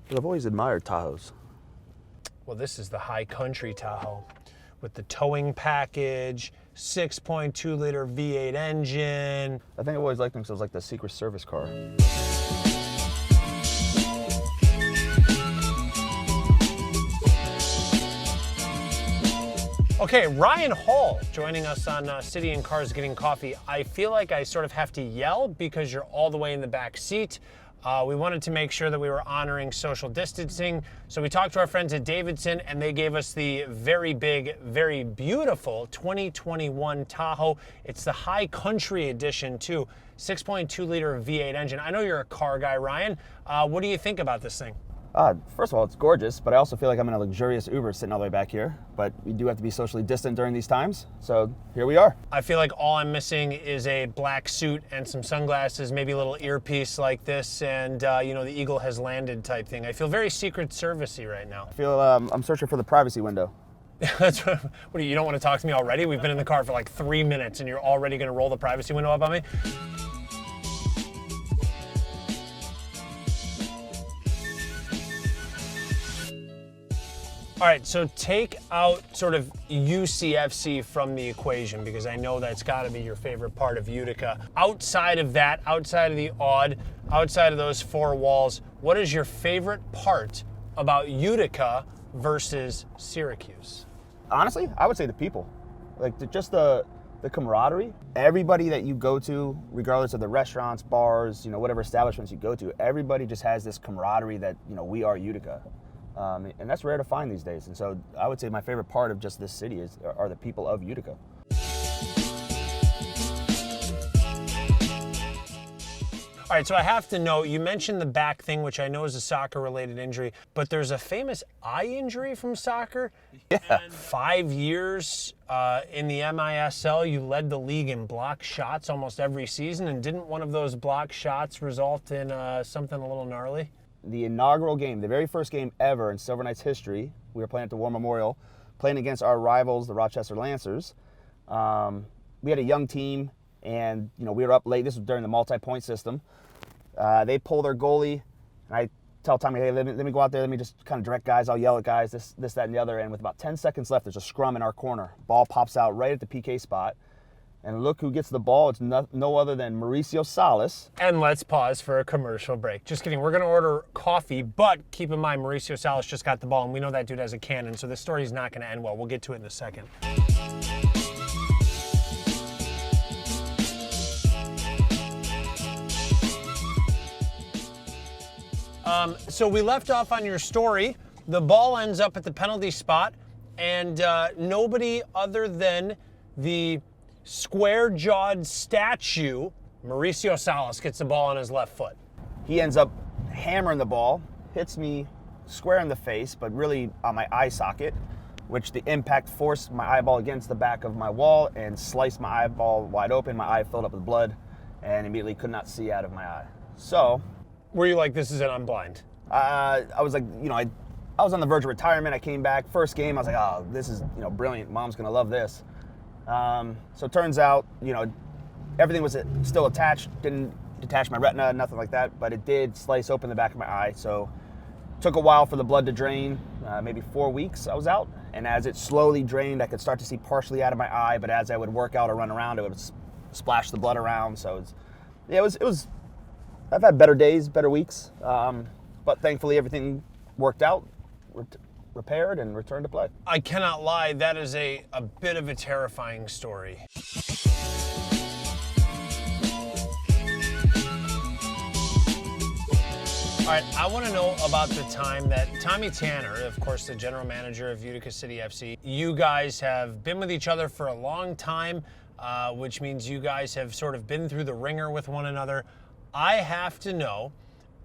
But I've always admired Tahoes. Well, this is the high country Tahoe with the towing package, 6.2 liter V8 engine. I think I've always liked them because it was like the Secret Service car. Okay, Ryan Hall joining us on City and Cars Getting Coffee. I feel like I sort of have to yell because you're all the way in the back seat. We wanted to make sure that we were honoring social distancing. So we talked to our friends at Davidson and they gave us the very big, very beautiful 2021 Tahoe. It's the high country edition too. 6.2 liter V8 engine. I know you're a car guy, Ryan. What do you think about this thing? First of all, it's gorgeous, but I also feel like I'm in a luxurious Uber sitting all the way back here. But we do have to be socially distant during these times, so here we are. I feel like all I'm missing is a black suit and some sunglasses, maybe a little earpiece like this, and the eagle has landed type thing. I feel very Secret Service-y right now. I feel I'm searching for the privacy window. What, you don't want to talk to me already? We've been in the car for like 3 minutes and you're already going to roll the privacy window up on me? All right, so take out sort of UCFC from the equation because I know that's got to be your favorite part of Utica. Outside of that, outside of the odd, outside of those four walls, what is your favorite part about Utica versus Syracuse? Honestly, I would say the people. Like just the camaraderie. Everybody that you go to, regardless of the restaurants, bars, whatever establishments you go to, everybody just has this camaraderie that, we are Utica. And that's rare to find these days. And so I would say my favorite part of just this city are the people of Utica. All right, so I have to know, you mentioned the back thing, which I know is a soccer-related injury, but there's a famous eye injury from soccer. Yeah. And 5 years in the MISL, you led the league in block shots almost every season, and didn't one of those block shots result in something a little gnarly? The inaugural game, the very first game ever in Silver Knights history, we were playing at the War Memorial, playing against our rivals, the Rochester Lancers. We had a young team, and we were up late. This was during the multi-point system. They pull their goalie, and I tell Tommy, hey, let me go out there. Let me just kind of direct guys. I'll yell at guys, this, that, and the other. And with about 10 seconds left, there's a scrum in our corner. Ball pops out right at the PK spot. And look who gets the ball. It's no other than Mauricio Salas. And let's pause for a commercial break. Just kidding. We're going to order coffee, but keep in mind, Mauricio Salas just got the ball, and we know that dude has a cannon, so this story is not going to end well. We'll get to it in a second. So we left off on your story. The ball ends up at the penalty spot, and nobody other than the square-jawed statue, Mauricio Salas, gets the ball on his left foot. He ends up hammering the ball, hits me square in the face, but really on my eye socket, which the impact forced my eyeball against the back of my wall and sliced my eyeball wide open. My eye filled up with blood and immediately could not see out of my eye. So... Were you like, this is it, I'm blind? I was like, I was on the verge of retirement. I came back, first game, I was like, oh, this is, brilliant. Mom's going to love this. So it turns out, everything was still attached, didn't detach my retina, nothing like that, but it did slice open the back of my eye. So it took a while for the blood to drain, maybe 4 weeks I was out. And as it slowly drained, I could start to see partially out of my eye, but as I would work out or run around, it would splash the blood around. So it was, I've had better days, better weeks, but thankfully everything worked out, repaired, and returned to play. I cannot lie, that is a bit of a terrifying story. All right, I want to know about the time that Tommy Tanner, of course, the general manager of Utica City FC, you guys have been with each other for a long time, which means you guys have sort of been through the ringer with one another. I have to know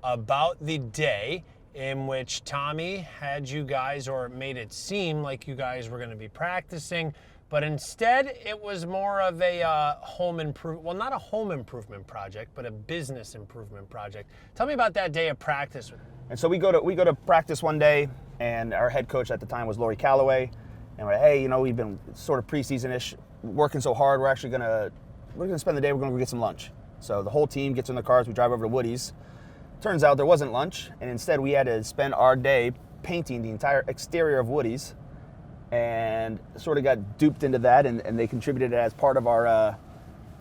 about the day in which Tommy had you guys, or made it seem like you guys were going to be practicing, but instead it was more of a not a home improvement project, but a business improvement project. Tell me about that day of practice. And so we go to practice one day, and our head coach at the time was Lori Calloway, and we're like, hey, we've been sort of preseason-ish, working so hard, we're gonna spend the day, we're gonna go get some lunch. So the whole team gets in the cars, we drive over to Woody's, turns out there wasn't lunch, and instead we had to spend our day painting the entire exterior of Woody's, and sort of got duped into that, and they contributed it as part of our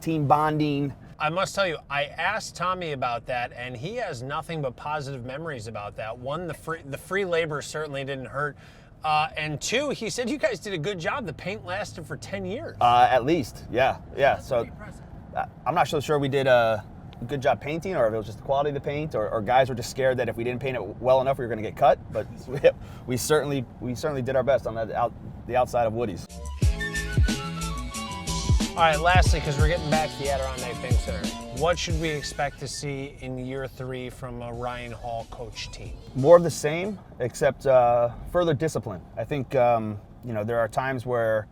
team bonding. I must tell you, I asked Tommy about that, and he has nothing but positive memories about that. One, the free labor certainly didn't hurt. And two, he said you guys did a good job. The paint lasted for 10 years. At least, yeah. So I'm not so sure we did a good job painting, or if it was just the quality of the paint, or guys were just scared that if we didn't paint it well enough, we were going to get cut. But we certainly did our best on the outside of Woody's. All right, lastly, because we're getting back to the Adirondack Bank Center, what should we expect to see in year 3 from a Ryan Hall coach team? More of the same, except further discipline. I think there are times where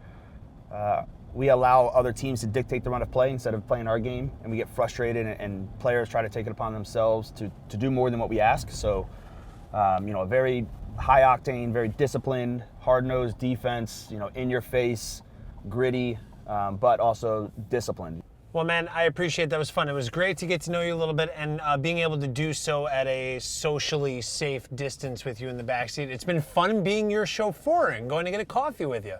we allow other teams to dictate the run of play instead of playing our game, and we get frustrated, and players try to take it upon themselves to do more than what we ask. So, a very high octane, very disciplined, hard-nosed defense. In your face, gritty. But also disciplined. Well, man, I appreciate that. It was fun. It was great to get to know you a little bit, and being able to do so at a socially safe distance with you in the backseat. It's been fun being your chauffeur and going to get a coffee with you.